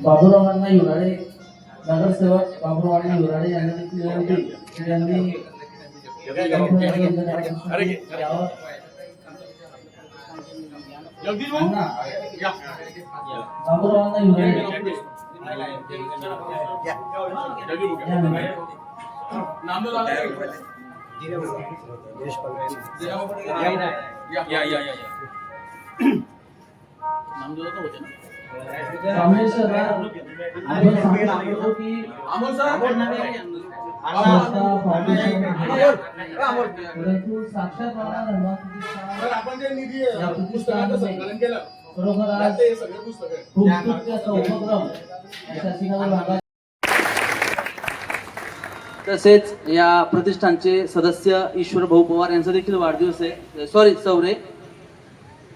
बाबूरावांना युराडे नगरसेवक बाबूरावांना युराडे यांनी बाबूरावांना युराडे साक्षात आपण जे निधी पुस्तकाचं संकलन केलं तसेच या प्रतिष्ठानचे सदस्य ईश्वर भाऊ पवार यांचा देखील वाढदिवस आहे. चौरे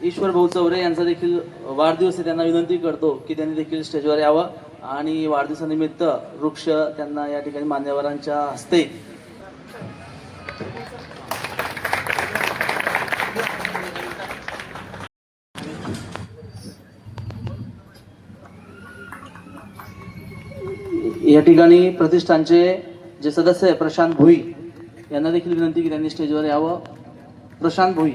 ईश्वर भाऊ चौरे यांचा देखील वाढदिवस आहे. त्यांना विनंती करतो की त्यांनी देखील स्टेजवर यावं आणि वाढदिवसानिमित्त वृक्ष त्यांना या ठिकाणी मान्यवरांच्या हस्ते या ठिकाणी प्रतिष्ठानचे जे सदस्य आहे प्रशांत भोई यांना देखील विनंती की त्यांनी स्टेजवर यावं. प्रशांत भोई.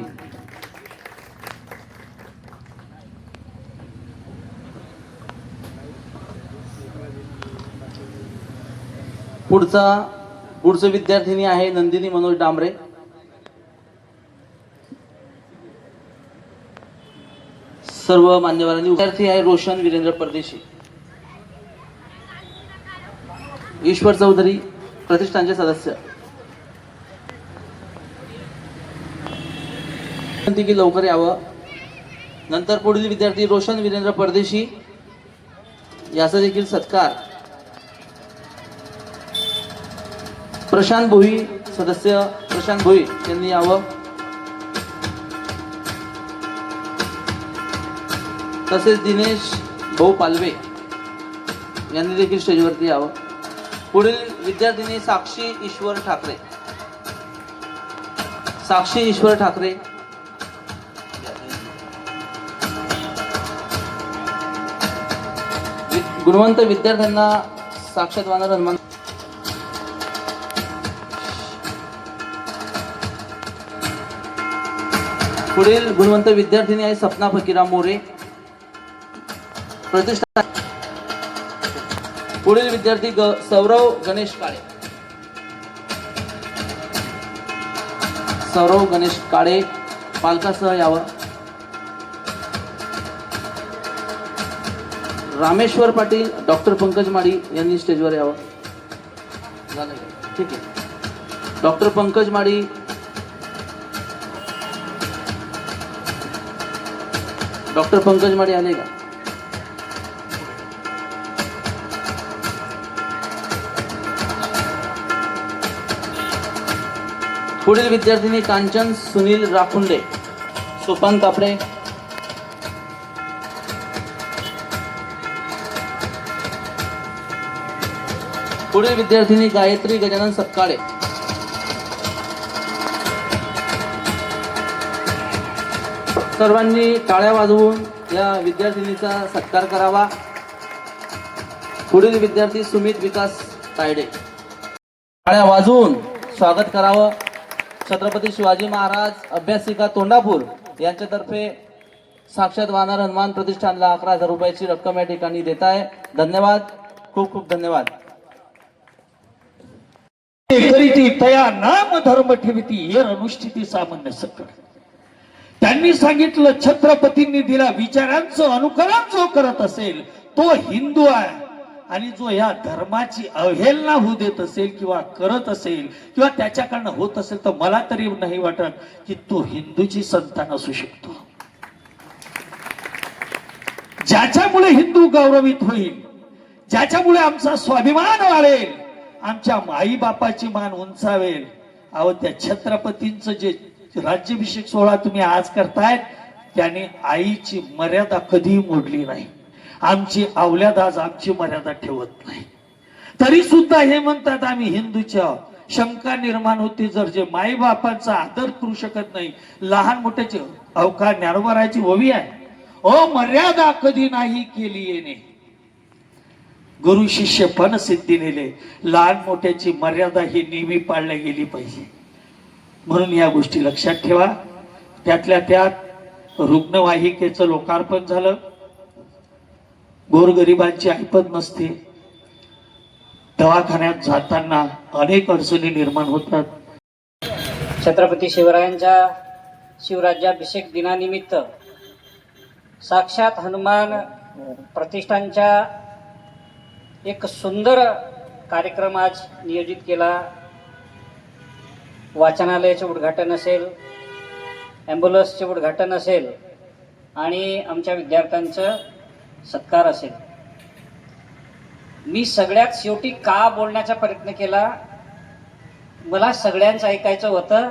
पुढचं विद्यार्थिनी आहे नंदिनी मनोज डांबरे. सर्व मान्यवरांनी. विद्यार्थी आहे रोशन वीरेंद्र परदेशी. ईश्वर चौधरी प्रतिष्ठानचे सदस्य. विनंती की लवकर यावं. नंतर पुढील विद्यार्थी रोशन वीरेंद्र परदेशी याचा देखील सत्कार. प्रशांत भोई सदस्य प्रशांत भोई यांनी यावं. तसेच दिनेश भाऊ पालवे यांनी देखील स्टेजवरती यावं. पुढील विद्यार्थिनी साक्षी ईश्वर ठाकरे. साक्षी ईश्वर ठाकरे. गुणवंत विद्यार्थ्यांना साक्षात वानर हनुमान. पुढील गुणवंत विद्यार्थिनी आहे सपना फकीराम मोरे प्रतिष्ठान. पुढील विद्यार्थी सौरव गणेश काळे. सौरव गणेश काळे पालकासह यावं. रामेश्वर पाटील डॉक्टर पंकज माडी यांनी स्टेजवर यावं. झालं ठीक आहे. डॉक्टर पंकज माडी. डॉक्टर पंकज माडी आले का? पुढील विद्यार्थिनी कांचन सुनील राखुंडे सोपान कापडे. पुढील विद्यार्थिनी गायत्री गजानन सत्काळे. सर्वांनी टाळ्या वाजवून या विद्यार्थिनीचा सत्कार करावा. पुढील विद्यार्थी सुमित विकास तायडे. टाळ्या वाजवून स्वागत करावं. छत्रपती शिवाजी महाराज अभ्यासिका तोंडापूर यांच्यातर्फे साक्षात वानर हनुमान प्रतिष्ठानला 11,000 रुपयाची रक्कम या ठिकाणी देत आहे. धन्यवाद. खूप खूप धन्यवाद. तया नाम धर्म ठेविती हेर अनुष्ठिती सामान्य सकळ. त्यांनी सांगितलं छत्रपतींनी दिला विचारांचं अनुकरण जो करत असेल तो हिंदू आहे. आणि जो या धर्माची अवहेलना होऊ देत असेल किंवा करत असेल किंवा त्याच्याकडनं होत असेल तर मला तरी नाही वाटत की तो हिंदूची संतान असू शकतो. ज्याच्यामुळे हिंदू गौरवित होईल, ज्याच्यामुळे आमचा स्वाभिमान वाढेल, आमच्या आई बापाची मान उंचावेल. अहो त्या छत्रपतींचं जे राज्याभिषेक सोहळा तुम्ही आज करतायत त्याने आईची मर्यादा कधी मोडली नाही. आमची अवलाद आज आमची मर्यादा ठेवत नाही. तरी सुद्धा हे म्हणतात आम्ही हिंदूच्या. शंका निर्माण होते जर जे माई बापांचा आदर करू शकत नाही, लहान मोठ्याचे अवकाश ज्ञानोबाराची ओवी आहे. ओ मर्यादा कधी नाही केली येणे. गुरु शिष्य पण सिद्धी नेले. लहान मोठ्याची मर्यादा ही नेहमी पाळल्या गेली पाहिजे. म्हणून या गोष्टी लक्षात ठेवा. त्यातल्या त्यात रुग्णवाहिकेचं लोकार्पण झालं. गोरगरिबांची ऐपत नसते. दवाखान्यात जाताना अनेक अडचणी निर्माण होतात. छत्रपती शिवरायांच्या शिवराज्याभिषेक दिनानिमित्त साक्षात हनुमान प्रतिष्ठानच्या एक सुंदर कार्यक्रम आज नियोजित केला. वाचनालयाचे उद्घाटन असेल, ॲम्ब्युलन्सचे उद्घाटन असेल आणि आमच्या विद्यार्थ्यांचं सत्कार असेल. मी सगळ्यात शेवटी का बोलण्याचा प्रयत्न केला. मला सगळ्यांचं ऐकायचं होतं.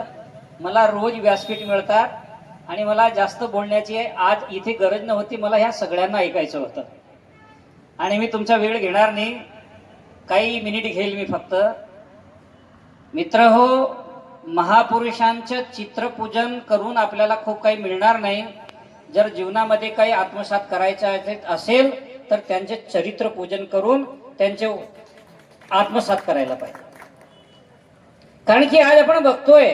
मला रोज व्यासपीठ मिळतात आणि मला जास्त बोलण्याची आज इथे गरज नव्हती. मला ह्या सगळ्यांना ऐकायचं होतं आणि मी तुमचा वेळ घेणार नाही. काही मिनिट घेईल मी फक्त. मित्र हो, महापुरुषांचं चित्रपूजन करून आपल्याला खूप काही मिळणार नाही. जर जीवनामध्ये काही आत्मसात करायचं असेल तर त्यांचे चरित्रपूजन करून त्यांचे आत्मसात करायला पाहिजे. कारण की आज आपण बघतोय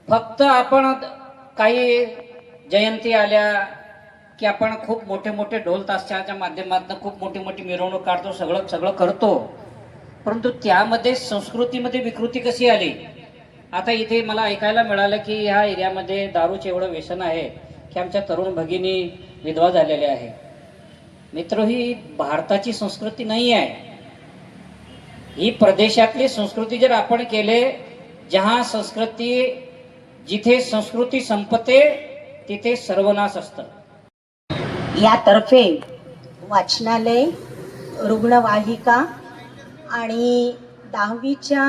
फक्त आपण काही जयंती आल्या की आपण खूप मोठे मोठे ढोल ताशाच्या माध्यमातून खूप मोठी मोठी मिरवणूक काढतो, सगळं करतो. परंतु त्यामध्ये संस्कृतीमध्ये विकृती कशी आली. आता इथे मला ऐकायला मिळालं की ह्या एरियामध्ये दारूचे एवढं व्यसन आहे की आमच्या तरुण भगिनी विधवा झालेल्या आहे. मित्र, ही भारताची संस्कृती नाही आहे. ही प्रदेशातली संस्कृती जर आपण केले, जिथे संस्कृती संपते तिथे सर्वनाश असतं. यातर्फे वाचनालय, रुग्णवाहिका आणि 10वीच्या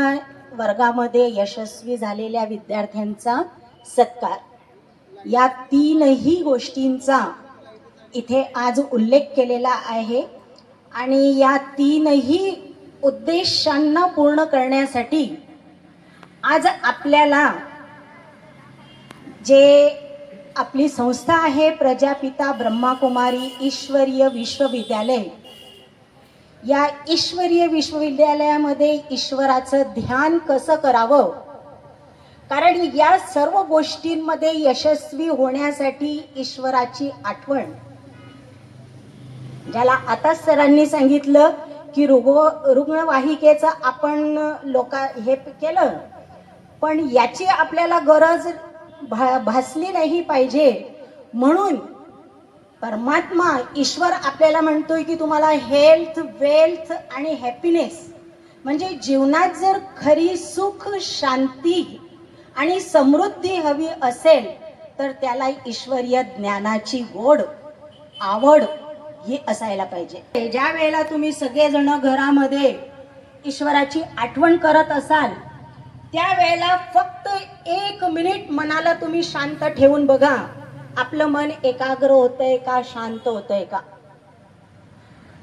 वर्गामध्ये यशस्वी झालेल्या विद्यार्थ्यांचा सत्कार, या तीनही गोष्टींचा इथे आज उल्लेख केलेला आहे. आणि या तीनही उद्देशांना पूर्ण करण्यासाठी आज आपल्याला जे आपली संस्था आहे प्रजापिता ब्रह्माकुमारी ईश्वरीय विश्वविद्यालय, या ईश्वरीय विश्वविद्यालयामध्ये ईश्वराचं ध्यान कसं करावं, कारण या सर्व गोष्टींमध्ये यशस्वी होण्यासाठी ईश्वराची आठवण, ज्याला आता सरांनी सांगितलं की रुग्णवाहिकेचं आपण हे केलं, पण याची आपल्याला गरज भासली नाही पाहिजे. म्हणून परमात्मा ईश्वर आपल्याला म्हणतोय की तुम्हाला हेल्थ, वेल्थ आणि हॅपीनेस म्हणजे जीवनात जर खरी सुख, शांती आणि समृद्धी हवी असेल तर त्याला ईश्वरीय ज्ञानाची गोड आवड ही असायला पाहिजे. ज्या वेळेला तुम्ही सगळेजण घरामध्ये ईश्वराची आठवण करत असाल त्यावेळेला फक्त 1 मिनिट मनाला तुम्ही शांत ठेवून बघा, आपलं मन एकाग्र होतंय का, शांत होतंय का.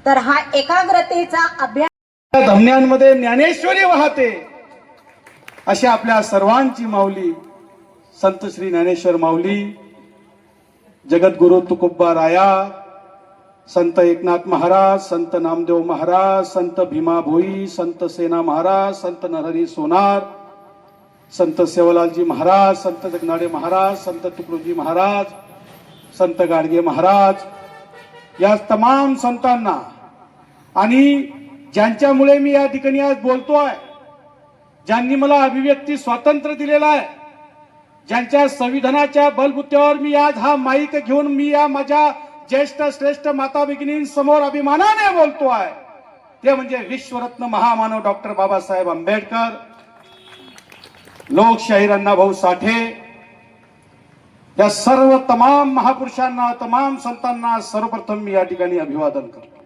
तर हा एकाग्रतेचा अभ्यास धमन्यांमध्ये ज्ञानेश्वरी वाहते अशा आपल्या सर्वांची माऊली संत श्री ज्ञानेश्वर माऊली, जगद्गुरु तुकोबा राया, संत एकनाथ महाराज, संत नामदेव महाराज, संत भीमा भोई, संत सेना महाराज, संत नरहरी सोनार, संत सेवालालजी महाराज, संत जगनाडे महाराज, संत तुकडोजी महाराज, संत गाडगे महाराज, या तमाम संतांना आणि ज्यांच्यामुळे मी या ठिकाणी आज बोलतोय, ज्यांनी मला अभिव्यक्ती स्वातंत्र्य दिलेलं आहे, ज्यांच्या संविधानाच्या बलबुत्यावर मी आज हा माईक घेऊन मी या माझ्या ज्येष्ठ श्रेष्ठ माता भगिनींसमोर अभिमानाने बोलतोय, ते म्हणजे विश्वरत्न महामानव डॉक्टर बाबासाहेब आंबेडकर, लोकशाहीर अण्णाभाऊ साठे, या सर्व तमाम महापुरुषांना, तमाम संतांना सर्वप्रथम मी या ठिकाणी अभिवादन करतो.